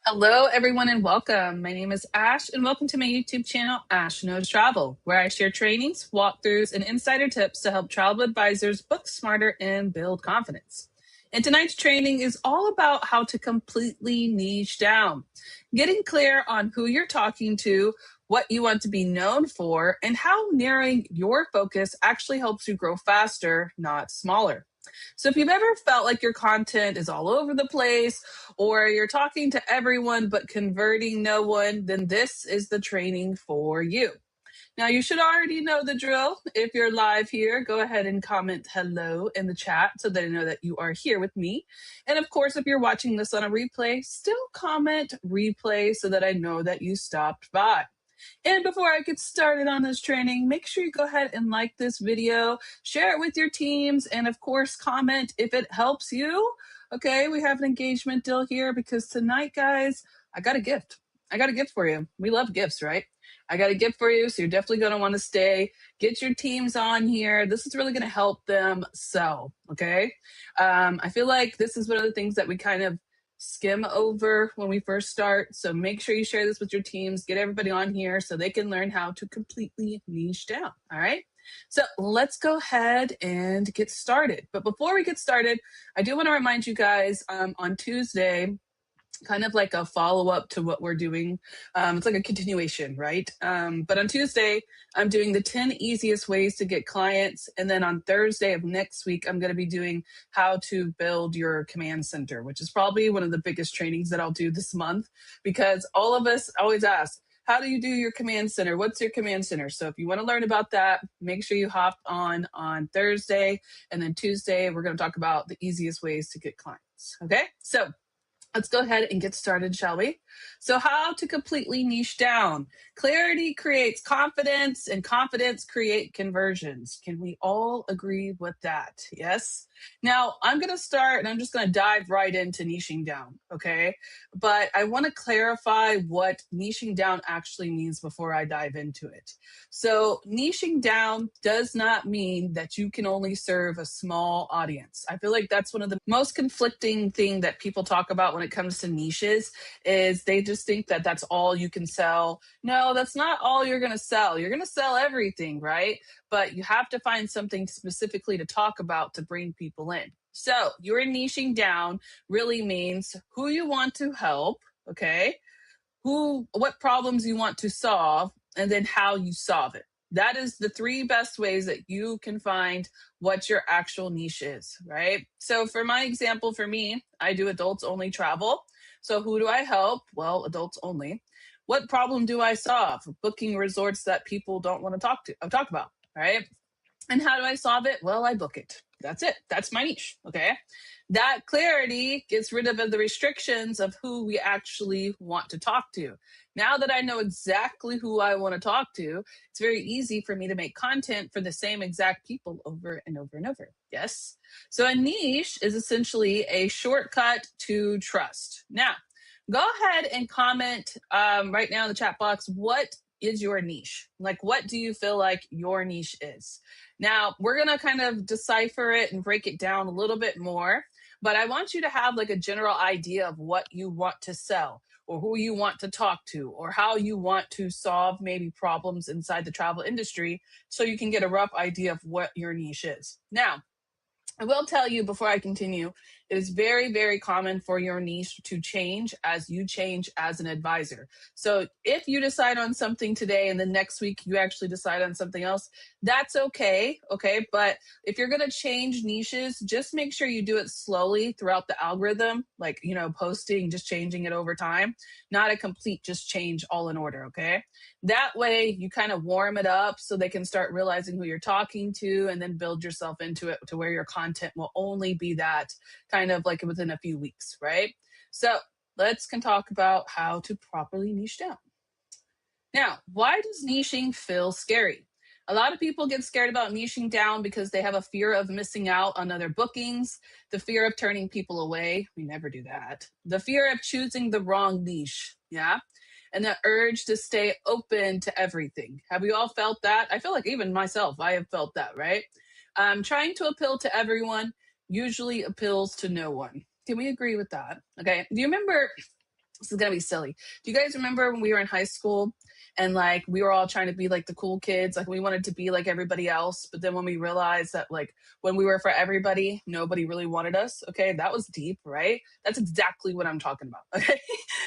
Hello, everyone, and welcome. My name is Ash, and welcome to my YouTube channel, Ash Knows Travel, where I share trainings, walkthroughs, and insider tips to help travel advisors book smarter and build confidence. And tonight's training is all about how to completely niche down, getting clear on who you're talking to, what you want to be known for, and how narrowing your focus actually helps you grow faster, not smaller. So if you've ever felt like your content is all over the place or you're talking to everyone but converting no one, then this is the training for you. Now, you should already know the drill. If you're live here, go ahead and comment hello in the chat so that I know that you are here with me. And of course, if you're watching this on a replay, still comment replay so that I know that you stopped by. And before I get started on this training, make sure you go ahead and like this video, share it with your teams, and of course, comment if it helps you. Okay, we have an engagement deal here because tonight, guys, I got a gift. I got a gift for you. We love gifts, right? I got a gift for you, so you're definitely going to want to stay. Get your teams on here. This is really going to help them sell, okay? I feel like this is one of the things that we kind of skim over when we first start. So make sure you share this with your teams, get everybody on here so they can learn how to completely niche down. All right. So let's go ahead and get started. But before we get started, I do want to remind you guys on Tuesday, kind of like a follow-up to what we're doing. It's like a continuation, right? But on Tuesday, I'm doing the 10 easiest ways to get clients. And then on Thursday of next week, I'm going to be doing how to build your command center, which is probably one of the biggest trainings that I'll do this month, because all of us always ask, how do you do your command center? What's your command center? So if you want to learn about that, make sure you hop on Thursday. And then Tuesday, we're going to talk about the easiest ways to get clients. Okay, so let's go ahead and get started, shall we? So how to completely niche down. Clarity creates confidence, and confidence creates conversions. Can we all agree with that? Yes? Now, I'm going to start, and I'm just going to dive right into niching down, okay? But I want to clarify what niching down actually means before I dive into it. So niching down does not mean that you can only serve a small audience. I feel like that's one of the most conflicting thing that people talk about when it comes to niches is they just think that that's all you can sell. No, that's not all you're going to sell. You're going to sell everything, right? But you have to find something specifically to talk about to bring people in. So your niching down really means who you want to help, okay? What problems you want to solve, and then how you solve it. That is the three best ways that you can find what your actual niche is, right? So for my example, for me, I do adults only travel. So who do I help? Well, adults only. What problem do I solve? Booking resorts that people don't want to talk about, right? And how do I solve it? Well, I book it. That's it. That's my niche. Okay. That clarity gets rid of the restrictions of who we actually want to talk to. Now that I know exactly who I want to talk to, it's very easy for me to make content for the same exact people over and over and over. Yes. So a niche is essentially a shortcut to trust. Now, go ahead and comment right now in the chat box, what is your niche? Like, what do you feel like your niche is? Now, we're going to kind of decipher it and break it down a little bit more, but I want you to have like a general idea of what you want to sell or who you want to talk to or how you want to solve maybe problems inside the travel industry so you can get a rough idea of what your niche is. Now, I will tell you before I continue, it is very, very common for your niche to change as you change as an advisor. So if you decide on something today and the next week you actually decide on something else, that's okay. Okay. But if you're going to change niches, just make sure you do it slowly throughout the algorithm, like, posting, just changing it over time, not a complete just change all in order. Okay. That way you kind of warm it up so they can start realizing who you're talking to and then build yourself into it to where your content will only be that kind of like within a few weeks, right? So let's can talk about how to properly niche down. Now, why does niching feel scary? A lot of people get scared about niching down because they have a fear of missing out on other bookings, the fear of turning people away. We never do that. The fear of choosing the wrong niche. Yeah. And the urge to stay open to everything. Have you all felt that? I feel like even myself, I have felt that, right? Trying to appeal to everyone usually appeals to no one. Can we agree with that? Okay. Do you remember This is gonna be silly. Do you guys remember when we were in high school and like we were all trying to be like the cool kids? Like we wanted to be like everybody else, but then when we realized that like when we were for everybody, nobody really wanted us. Okay, that was deep, right? That's exactly what I'm talking about. Okay,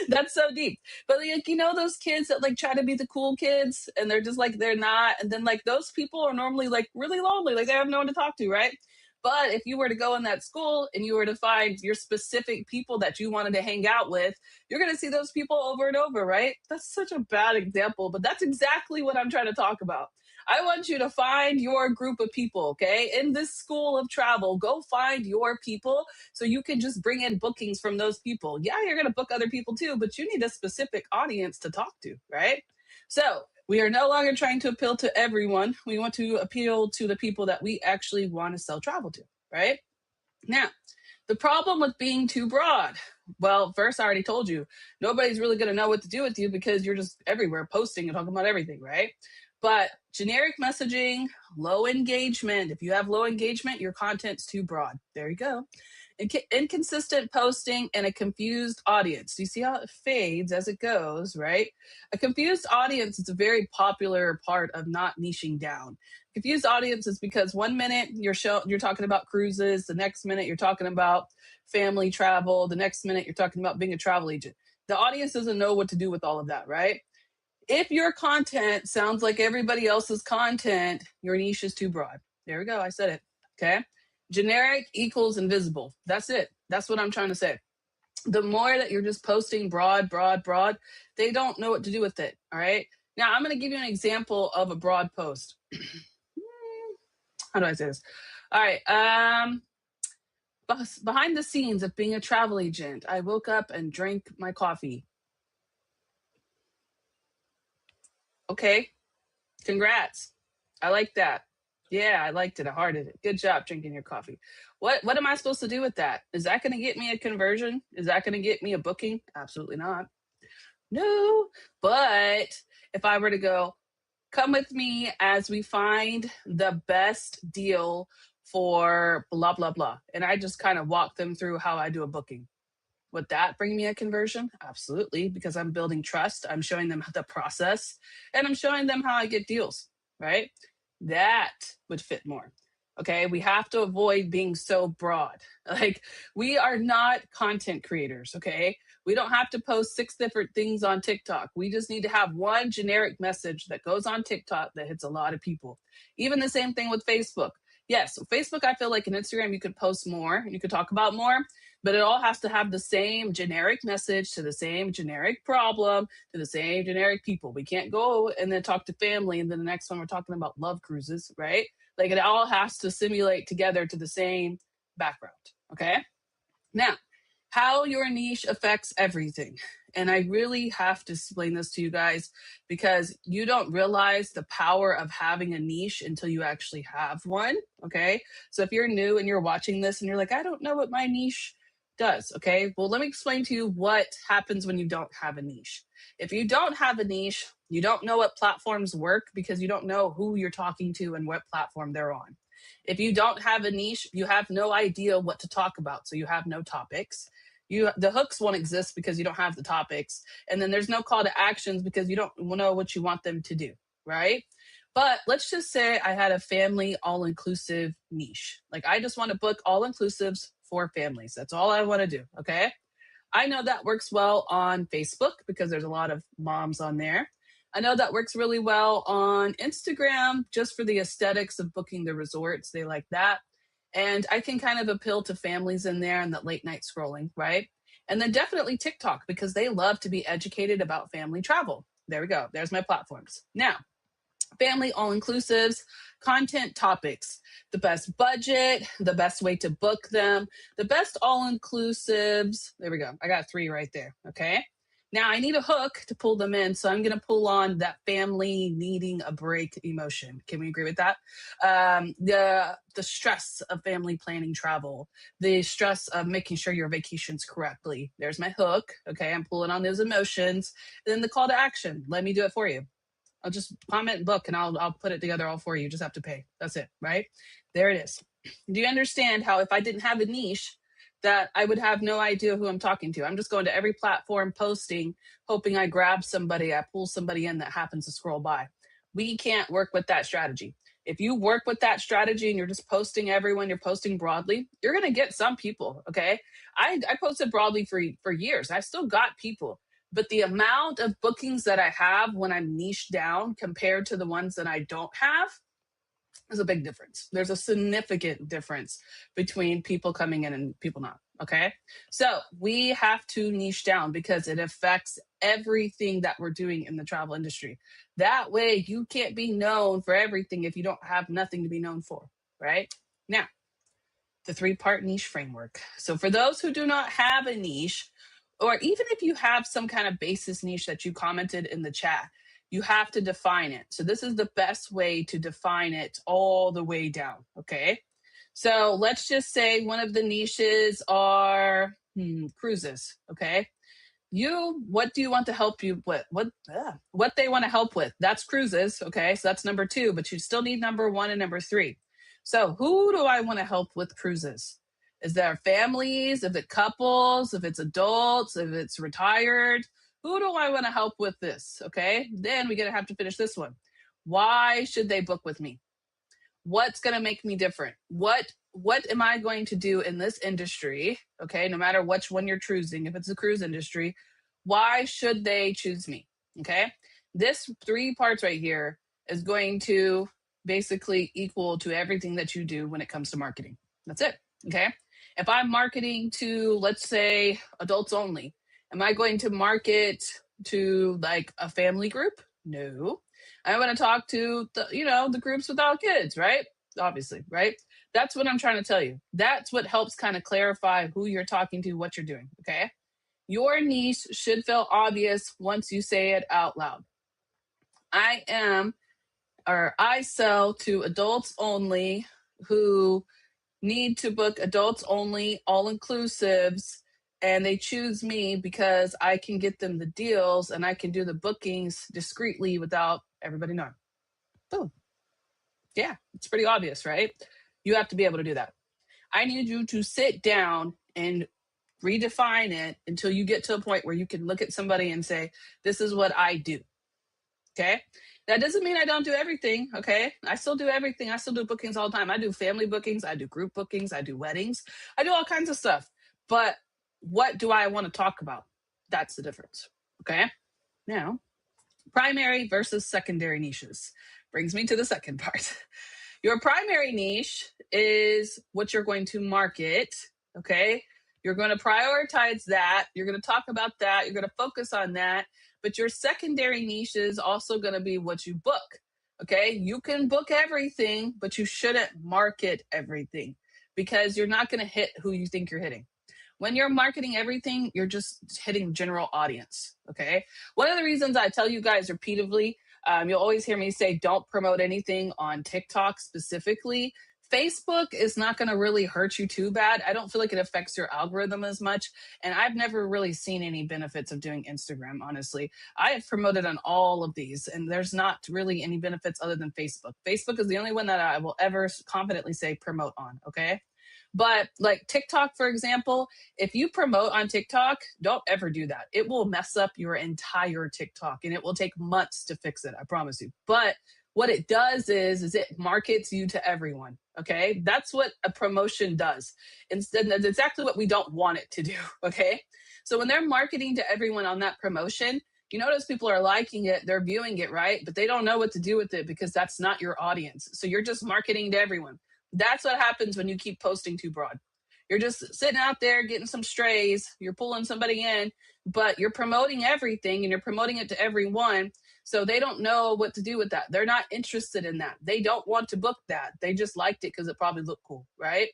that's so deep. But like those kids that like try to be the cool kids and they're just like they're not, and then like those people are normally like really lonely, like they have no one to talk to, right? But if you were to go in that school and you were to find your specific people that you wanted to hang out with, you're going to see those people over and over, right? That's such a bad example, but that's exactly what I'm trying to talk about. I want you to find your group of people, okay? In this school of travel, go find your people so you can just bring in bookings from those people. Yeah, you're going to book other people too, but you need a specific audience to talk to, right? So, we are no longer trying to appeal to everyone. We want to appeal to the people that we actually want to sell travel to, right? Now, the problem with being too broad. Well, first, I already told you, nobody's really going to know what to do with you because you're just everywhere posting and talking about everything, right? But generic messaging, low engagement. If you have low engagement, your content's too broad. There you go. Inconsistent posting and a confused audience. Do you see how it fades as it goes, right? A confused audience is a very popular part of not niching down. Confused audience is because one minute you're talking about cruises, the next minute you're talking about family travel, the next minute you're talking about being a travel agent. The audience doesn't know what to do with all of that, right? If your content sounds like everybody else's content, your niche is too broad. There we go. I said it. Okay. Generic equals invisible. That's it. That's what I'm trying to say. The more that you're just posting broad, broad, broad, they don't know what to do with it. All right. Now, I'm going to give you an example of a broad post. How do I say this? All right. Behind the scenes of being a travel agent, I woke up and drank my coffee. Okay. Congrats. I like that. Yeah, I liked it. I hearted it. Good job drinking your coffee. What am I supposed to do with that? Is that going to get me a conversion? Is that going to get me a booking? Absolutely not. No. But if I were to go, come with me as we find the best deal for blah blah blah, and I just kind of walk them through how I do a booking. Would that bring me a conversion? Absolutely, because I'm building trust. I'm showing them the process and I'm showing them how I get deals, right? That would fit more. Okay, we have to avoid being so broad. Like, we are not content creators, okay? We don't have to post 6 different things on TikTok. We just need to have one generic message that goes on TikTok that hits a lot of people. Even the same thing with Facebook. Yes, Facebook, I feel like in Instagram, you could post more, you could talk about more, but it all has to have the same generic message to the same generic problem to the same generic people. We can't go and then talk to family and then the next one we're talking about love cruises, right? Like, it all has to simulate together to the same background. Okay. Now, how your niche affects everything. And I really have to explain this to you guys because you don't realize the power of having a niche until you actually have one. Okay. So if you're new and you're watching this and you're like, I don't know what my niche does. Okay. Well, let me explain to you what happens when you don't have a niche. If you don't have a niche, you don't know what platforms work because you don't know who you're talking to and what platform they're on. If you don't have a niche, you have no idea what to talk about. So you have no topics. The hooks won't exist because you don't have the topics, and then there's no call to actions because you don't know what you want them to do, right? But let's just say I had a family all-inclusive niche. Like, I just want to book all-inclusives for families. That's all I want to do. Okay. I know that works well on Facebook because there's a lot of moms on there. I know that works really well on Instagram just for the aesthetics of booking the resorts. They like that. And I can kind of appeal to families in there and that late night scrolling, right? And then definitely TikTok because they love to be educated about family travel. There we go. There's my platforms. Now, family all inclusives, content topics, the best budget, the best way to book them, the best all inclusives. There we go. I got 3 right there. Okay. Now I need a hook to pull them in. So I'm going to pull on that family needing a break emotion. Can we agree with that? The stress of family planning travel, the stress of making sure your vacation's correctly. There's my hook. Okay. I'm pulling on those emotions. Then the call to action. Let me do it for you. I'll just comment and book and I'll put it together all for you. You just have to pay. That's it, right? There it is. Do you understand how if I didn't have a niche, that I would have no idea who I'm talking to. I'm just going to every platform posting, hoping I grab somebody, I pull somebody in that happens to scroll by. We can't work with that strategy. If you work with that strategy and you're just posting everyone, you're posting broadly, you're going to get some people. Okay. I posted broadly for years. I still got people, but the amount of bookings that I have when I'm niched down compared to the ones that I don't have, there's a big difference. There's a significant difference between people coming in and people not. Okay. So we have to niche down because it affects everything that we're doing in the travel industry. That way, you can't be known for everything if you don't have nothing to be known for. Right. Now, the 3-part niche framework. So for those who do not have a niche, or even if you have some kind of basis niche that you commented in the chat, you have to define it. So this is the best way to define it all the way down. Okay. So let's just say one of the niches are cruises. Okay. What do you want to help you with? What they want to help with? That's cruises. Okay. So that's number 2, but you still need number 1 and number 3. So who do I want to help with cruises? Is there families? If it's couples, if it's adults, if it's retired, who do I want to help with this? Okay. Then we're going to have to finish this one. Why should they book with me? What's going to make me different? What am I going to do in this industry? Okay, no matter which one you're choosing, if it's a cruise industry, why should they choose me? Okay, this 3 parts right here is going to basically equal to everything that you do when it comes to marketing. That's it. Okay, if I'm marketing to, let's say, adults only, am I going to market to like a family group? No. I want to talk to the groups without kids, right? Obviously, right? That's what I'm trying to tell you. That's what helps kind of clarify who you're talking to, what you're doing. Okay. Your niche should feel obvious once you say it out loud. I sell to adults only who need to book adults only, all inclusives, and they choose me because I can get them the deals and I can do the bookings discreetly without everybody knowing. Boom. Yeah, it's pretty obvious, right? You have to be able to do that. I need you to sit down and redefine it until you get to a point where you can look at somebody and say, this is what I do. Okay. That doesn't mean I don't do everything. Okay. I still do everything. I still do bookings all the time. I do family bookings. I do group bookings. I do weddings. I do all kinds of stuff. But what do I want to talk about? That's the difference. Okay. Now, primary versus secondary niches brings me to the second part. Your primary niche is what you're going to market. Okay. You're going to prioritize that. You're going to talk about that. You're going to focus on that. But your secondary niche is also going to be what you book. Okay. You can book everything, but you shouldn't market everything because you're not going to hit who you think you're hitting. When you're marketing everything, you're just hitting general audience. Okay. One of the reasons I tell you guys repeatedly, you'll always hear me say, don't promote anything on TikTok specifically. Facebook is not going to really hurt you too bad. I don't feel like it affects your algorithm as much. And I've never really seen any benefits of doing Instagram, honestly. I have promoted on all of these, and there's not really any benefits other than Facebook. Facebook is the only one that I will ever confidently say promote on. Okay. But like TikTok, for example, if you promote on TikTok, don't ever do that. It will mess up your entire TikTok and it will take months to fix it. I promise you. But what it does is it markets you to everyone. Okay. That's what a promotion does. Instead, that's exactly what we don't want it to do. Okay. So when they're marketing to everyone on that promotion, you notice people are liking it, they're viewing it, right? But they don't know what to do with it because that's not your audience. So you're just marketing to everyone. That's what happens when you keep posting too broad. You're just sitting out there getting some strays, you're pulling somebody in, but you're promoting everything and you're promoting it to everyone. So they don't know what to do with that. They're not interested in that. They don't want to book that. They just liked it because it probably looked cool, right?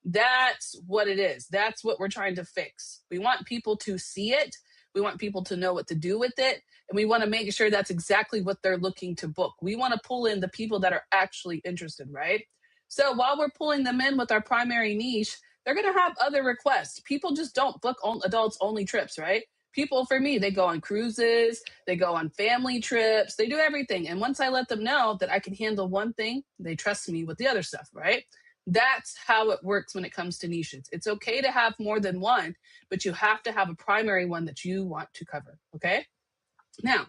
That's what it is. That's what we're trying to fix. We want people to see it. We want people to know what to do with it. And we want to make sure that's exactly what they're looking to book. We want to pull in the people that are actually interested, right? So while we're pulling them in with our primary niche, they're going to have other requests. People just don't book adults only trips, right? People, for me, they go on cruises, they go on family trips, they do everything. And once I let them know that I can handle one thing, they trust me with the other stuff, right? That's how it works when it comes to niches. It's okay to have more than one, but you have to have a primary one that you want to cover. Okay. Now,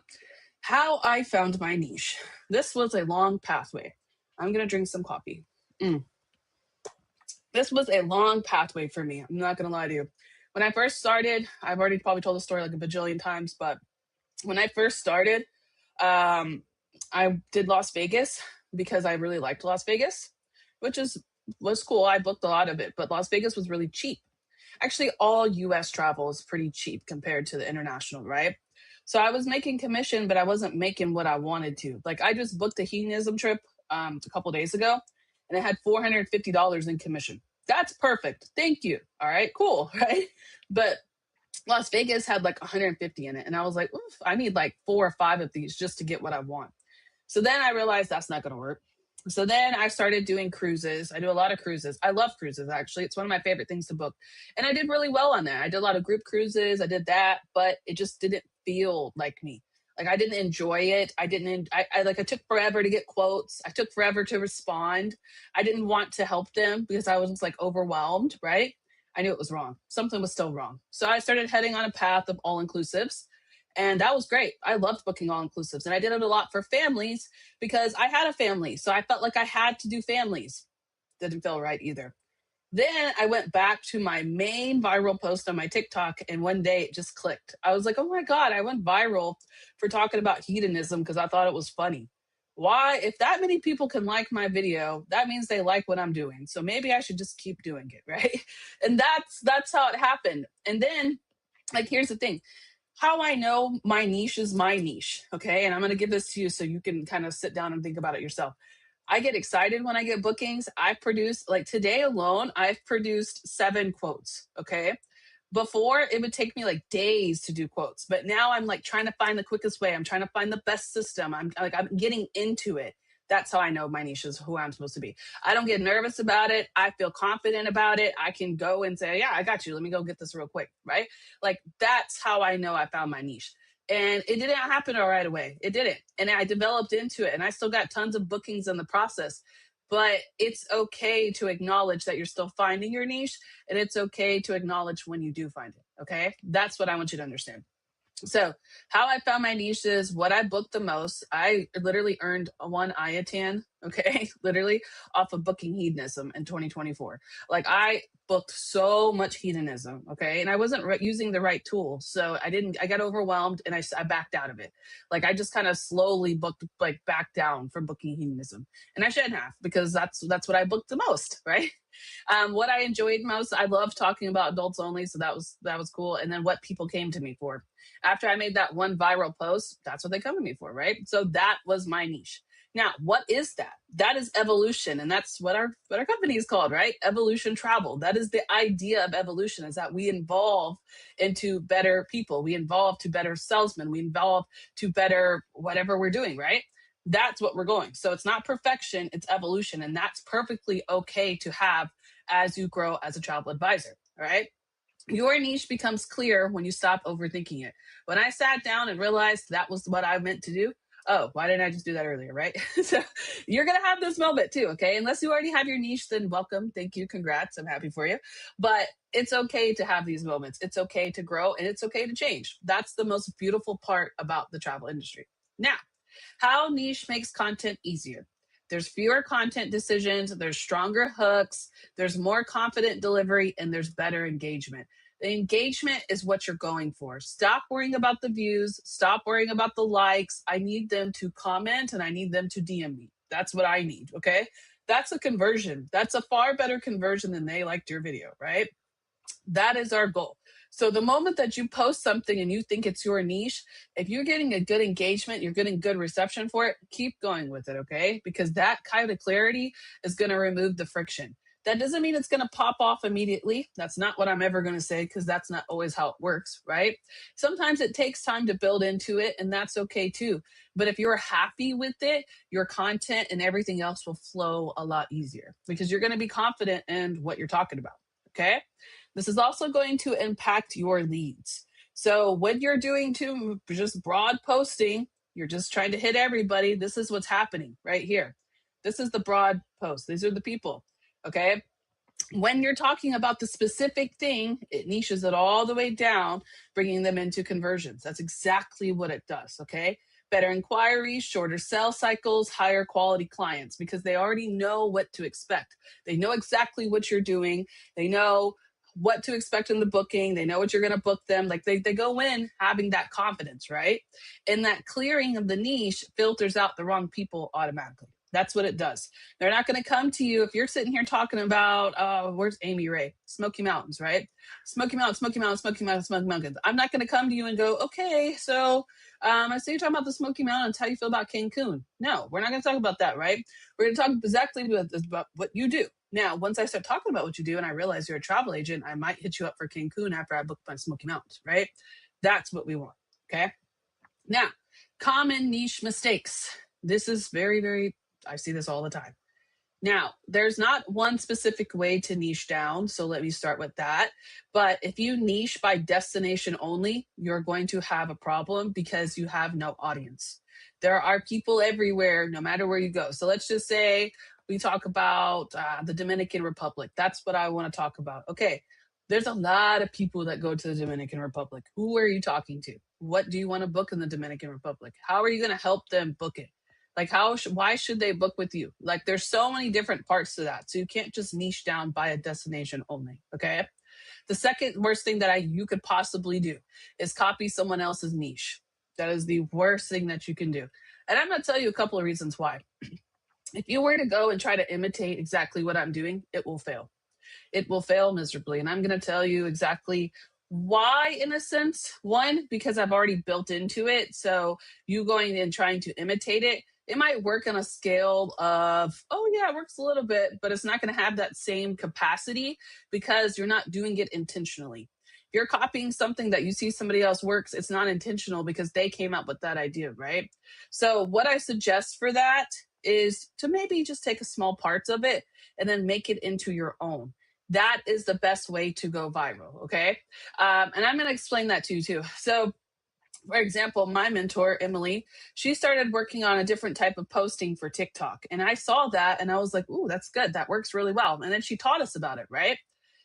how I found my niche. This was a long pathway. I'm going to drink some coffee. This was a long pathway for me. I'm not going to lie to you. When I first started, I've already probably told the story like a bajillion times, but when I first started, I did Las Vegas because I really liked Las Vegas, which was cool. I booked a lot of it, but Las Vegas was really cheap. Actually, all US travel is pretty cheap compared to the international, right? So I was making commission, but I wasn't making what I wanted to. Like I just booked a hedonism trip a couple days ago and it had $450 in commission. That's perfect. Thank you. All right, cool, right? But Las Vegas had like 150 in it. And I was like, oof, I need like 4 or 5 of these just to get what I want. So then I realized that's not going to work. So then I started doing cruises. I do a lot of cruises. I love cruises, actually. It's one of my favorite things to book. And I did really well on that. I did a lot of group cruises. I did that, but it just didn't feel like me. Like I didn't enjoy it. I took forever to get quotes. I took forever to respond. I didn't want to help them because I was just like overwhelmed, right? I knew it was wrong. Something was still wrong. So I started heading on a path of all inclusives. And that was great. I loved booking all inclusives. And I did it a lot for families because I had a family. So I felt like I had to do families. Didn't feel right either. Then I went back to my main viral post on my TikTok, and one day it just clicked. I was like, oh my God, I went viral for talking about hedonism because I thought it was funny. Why? If that many people can like my video, that means they like what I'm doing. So maybe I should just keep doing it, right? And that's how it happened. And then, like, here's the thing. How I know my niche is my niche, okay? And I'm going to give this to you so you can kind of sit down and think about it yourself. I get excited when I get bookings. I've produced, like today alone, I've produced 7 quotes, okay? Before, it would take me like days to do quotes, but now I'm like trying to find the quickest way. I'm trying to find the best system. I'm getting into it. That's how I know my niche is who I'm supposed to be. I don't get nervous about it. I feel confident about it. I can go and say, yeah, I got you. Let me go get this real quick, right? Like that's how I know I found my niche. And it didn't happen right away. It didn't. And I developed into it and I still got tons of bookings in the process. But it's okay to acknowledge that you're still finding your niche, and it's okay to acknowledge when you do find it. Okay. That's what I want you to understand. So, how I found my niche is what I booked the most. I literally earned one IATAN, okay, literally off of booking hedonism in 2024. Like, I booked so much hedonism, okay, and I wasn't using the right tool. So, I got overwhelmed and I backed out of it. Like, I just kind of slowly booked, like, back down from booking hedonism. And I shouldn't have because that's what I booked the most, right? What I enjoyed most, I love talking about adults only, so that was cool. And then what people came to me for. After I made that one viral post, that's what they come to me for, right? So that was my niche. Now, what is that? That is evolution, and that's what our company is called, right? Evolution Travel. That is the idea of evolution: is that we evolve into better people, we evolve to better salesmen, we evolve to better whatever we're doing, right? That's what we're going. So it's not perfection, it's evolution. And that's perfectly okay to have as you grow as a travel advisor. All right. Your niche becomes clear when you stop overthinking it. When I sat down and realized that was what I meant to do, oh, why didn't I just do that earlier, right? So you're going to have this moment too, okay? Unless you already have your niche, then welcome. Thank you. Congrats. I'm happy for you. But it's okay to have these moments. It's okay to grow and it's okay to change. That's the most beautiful part about the travel industry. Now, how niche makes content easier. There's fewer content decisions, there's stronger hooks, there's more confident delivery, and there's better engagement. The engagement is what you're going for. Stop worrying about the views, stop worrying about the likes. I need them to comment and I need them to DM me. That's what I need, okay? That's a conversion. That's a far better conversion than they liked your video, right? That is our goal. So the moment that you post something and you think it's your niche, if you're getting a good engagement, you're getting good reception for it, keep going with it, okay? Because that kind of clarity is going to remove the friction. That doesn't mean it's going to pop off immediately. That's not what I'm ever going to say because that's not always how it works, right? Sometimes it takes time to build into it, and that's okay too. But if you're happy with it, your content and everything else will flow a lot easier because you're going to be confident in what you're talking about, okay? This is also going to impact your leads. So when you're doing just broad posting, you're just trying to hit everybody. This is what's happening right here. This is the broad post. These are the people. Okay. When you're talking about the specific thing, it niches it all the way down, bringing them into conversions. That's exactly what it does. Okay. Better inquiries, shorter sales cycles, higher quality clients, because they already know what to expect. They know exactly what you're doing. They know what to expect in the booking. They know what you're going to book them. Like they go in having that confidence, right? And that clearing of the niche filters out the wrong people automatically. That's what it does. They're not going to come to you if you're sitting here talking about, where's Amy Ray? Smoky Mountains, right? Smoky Mountains, Smoky Mountains, Smoky Mountains, Smoky Mountains. I'm not going to come to you and go, okay, so I see you're talking about the Smoky Mountains. How do you feel about Cancun? No, we're not going to talk about that, right? We're going to talk exactly about what you do. Now, once I start talking about what you do and I realize you're a travel agent, I might hit you up for Cancun after I book my Smoky Mountains, right? That's what we want, okay? Now, common niche mistakes. This is very, very, I see this all the time. Now, there's not one specific way to niche down, so let me start with that. But if you niche by destination only, you're going to have a problem because you have no audience. There are people everywhere, no matter where you go. So let's just say we talk about the Dominican Republic. That's what I want to talk about. Okay, there's a lot of people that go to the Dominican Republic. Who are you talking to? What do you want to book in the Dominican Republic? How are you going to help them book it? Like why should they book with you? Like there's so many different parts to that. So you can't just niche down by a destination only. Okay. The second worst thing that you could possibly do is copy someone else's niche. That is the worst thing that you can do. And I'm going to tell you a couple of reasons why. If you were to go and try to imitate exactly what I'm doing, it will fail. It will fail miserably. And I'm going to tell you exactly why, in a sense. One, because I've already built into it. So you going and trying to imitate it, it might work on a scale of, oh, yeah, it works a little bit, but it's not going to have that same capacity because you're not doing it intentionally. If you're copying something that you see somebody else works, it's not intentional because they came up with that idea, right? So what I suggest for that is to maybe just take a small parts of it and then make it into your own. That is the best way to go viral. Okay. And I'm going to explain that to you too. So, for example, my mentor, Emily, she started working on a different type of posting for TikTok. And I saw that and I was like, ooh, that's good. That works really well. And then she taught us about it, right?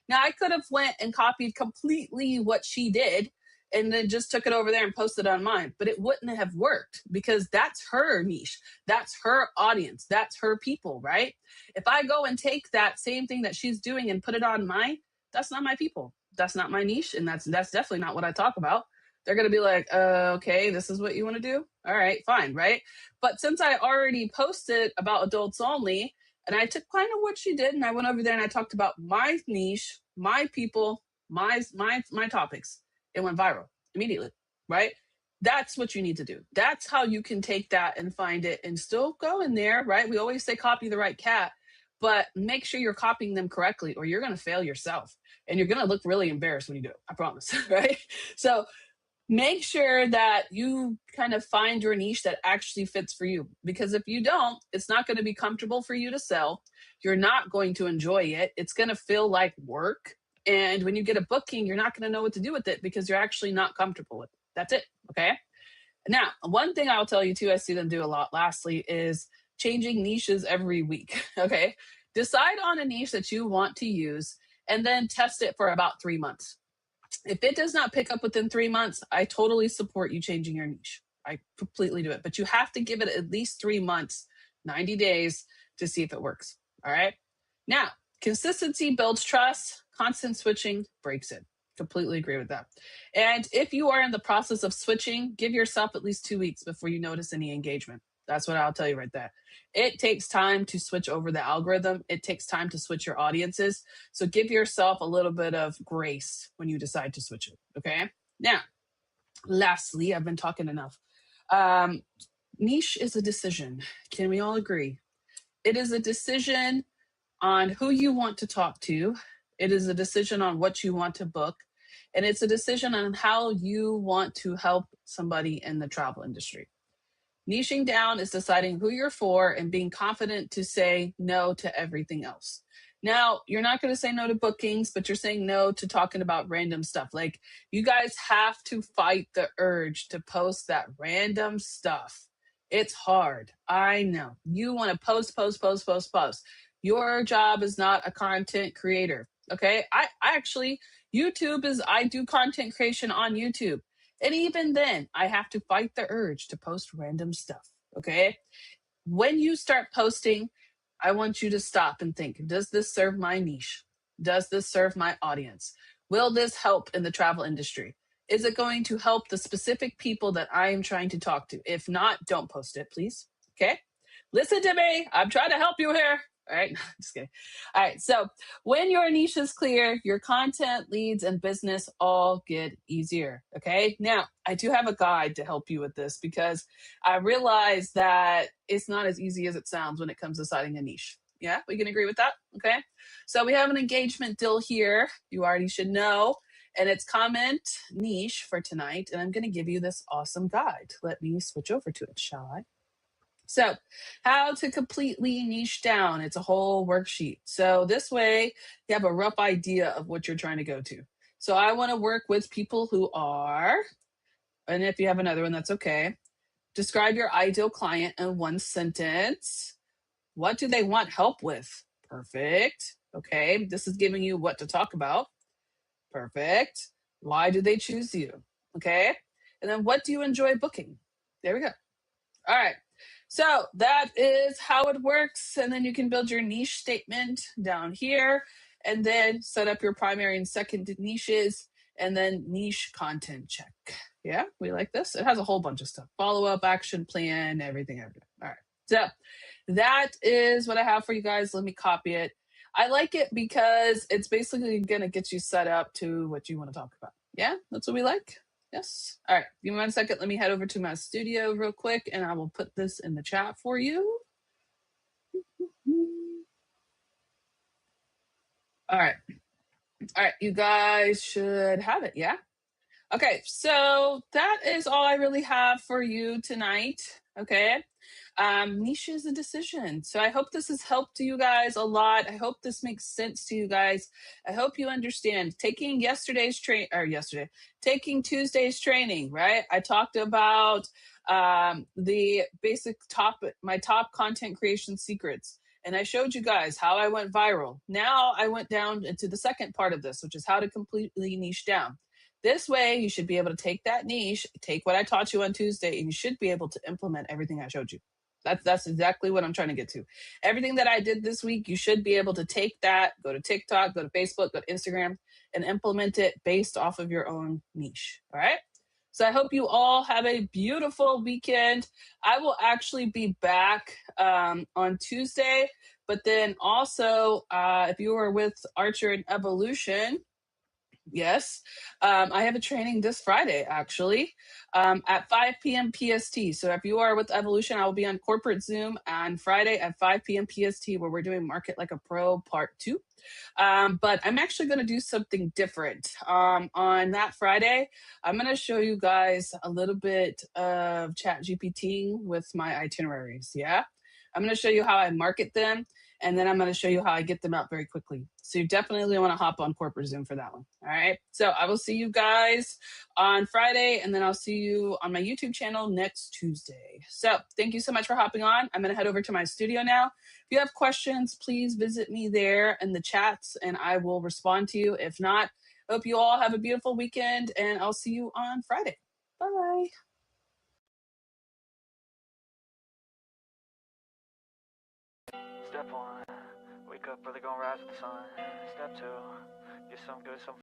Now I could have went and copied completely what she did and then just took it over there and posted on mine, but it wouldn't have worked because that's her niche. That's her audience. That's her people, right? If I go and take that same thing that she's doing and put it on mine, that's not my people. That's not my niche. And that's definitely not what I talk about. They're going to be like, okay, this is what you want to do? All right, fine, right? But since I already posted about adults only, and I took kind of what she did, and I went over there and I talked about my niche, my people, my topics. It went viral immediately, right? That's what you need to do. That's how you can take that and find it and still go in there, right? We always say copy the right cat, but make sure you're copying them correctly or you're going to fail yourself and you're going to look really embarrassed when you do it. I promise, right? So make sure that you kind of find your niche that actually fits for you. Because if you don't, it's not going to be comfortable for you to sell. You're not going to enjoy it. It's going to feel like work. And when you get a booking, you're not going to know what to do with it because you're actually not comfortable with it. That's it. Okay. Now, one thing I'll tell you too, I see them do a lot lastly, is changing niches every week. Okay. Decide on a niche that you want to use and then test it for about 3 months. If it does not pick up within 3 months, I totally support you changing your niche. I completely do it. But you have to give it at least 3 months, 90 days to see if it works. All right. Now, consistency builds trust, constant switching breaks it. Completely agree with that. And if you are in the process of switching, give yourself at least 2 weeks before you notice any engagement. That's what I'll tell you right there. It takes time to switch over the algorithm. It takes time to switch your audiences. So give yourself a little bit of grace when you decide to switch it. Okay. Now, lastly, I've been talking enough. Niche is a decision. Can we all agree? It is a decision on who you want to talk to. It is a decision on what you want to book. And it's a decision on how you want to help somebody in the travel industry. Niching down is deciding who you're for and being confident to say no to everything else. Now, you're not going to say no to bookings, but you're saying no to talking about random stuff. Like, you guys have to fight the urge to post that random stuff. It's hard. I know. You want to post, post, post, post, post. Your job is not a content creator. Okay. I actually, I do content creation on YouTube. And even then, I have to fight the urge to post random stuff. Okay. When you start posting, I want you to stop and think, does this serve my niche? Does this serve my audience? Will this help in the travel industry? Is it going to help the specific people that I am trying to talk to? If not, don't post it, please. Okay. Listen to me. I'm trying to help you here. All right. Just kidding. All right. So when your niche is clear, your content, leads, and business all get easier. Okay. Now, I do have a guide to help you with this because I realize that it's not as easy as it sounds when it comes to deciding a niche. Yeah, we can agree with that. Okay. So we have an engagement deal here. You already should know. And it's comment niche for tonight. And I'm going to give you this awesome guide. Let me switch over to it, shall I? So, how to completely niche down. It's a whole worksheet. So, this way you have a rough idea of what you're trying to go to. So, I want to work with people who are, and if you have another one, that's okay. Describe your ideal client in one sentence. What do they want help with? Perfect. Okay. This is giving you what to talk about. Perfect. Why do they choose you? Okay. And then what do you enjoy booking? There we go. All right. So that is how it works. And then you can build your niche statement down here and then set up your primary and second niches and then niche content check. Yeah, we like this. It has a whole bunch of stuff. Follow up, action plan, everything, everything. All right. So that is what I have for you guys. Let me copy it. I like it because it's basically going to get you set up to what you want to talk about. Yeah, that's what we like. Yes. All right. Give me 1 second. Let me head over to my studio real quick and I will put this in the chat for you. All right. All right. You guys should have it. Yeah. Okay. So that is all I really have for you tonight. Okay. Niche is a decision. So I hope this has helped you guys a lot. I hope this makes sense to you guys. I hope you understand taking taking Tuesday's training, right? I talked about the basic my top content creation secrets. And I showed you guys how I went viral. Now I went down into the second part of this, which is how to completely niche down. This way, you should be able to take that niche, take what I taught you on Tuesday, and you should be able to implement everything I showed you. That's exactly what I'm trying to get to. Everything that I did this week, you should be able to take that, go to TikTok, go to Facebook, go to Instagram, and implement it based off of your own niche. All right. So I hope you all have a beautiful weekend. I will actually be back on Tuesday, but then also if you are with Archer and Evolution, yes. I have a training this Friday, actually, at 5 p.m. PST. So if you are with Evolution, I will be on corporate Zoom on Friday at 5 p.m. PST, where we're doing Market Like a Pro Part 2. But I'm actually going to do something different. On that Friday, I'm going to show you guys a little bit of Chat GPT with my itineraries. Yeah. I'm going to show you how I market them, and then I'm going to show you how I get them out very quickly. So you definitely want to hop on corporate Zoom for that one. All right. So I will see you guys on Friday, and then I'll see you on my YouTube channel next Tuesday. So thank you so much for hopping on. I'm going to head over to my studio now. If you have questions, please visit me there in the chats, and I will respond to you. If not, hope you all have a beautiful weekend, and I'll see you on Friday. Bye. Step one, wake up early, gonna rise with the sun. Step two, get some good, some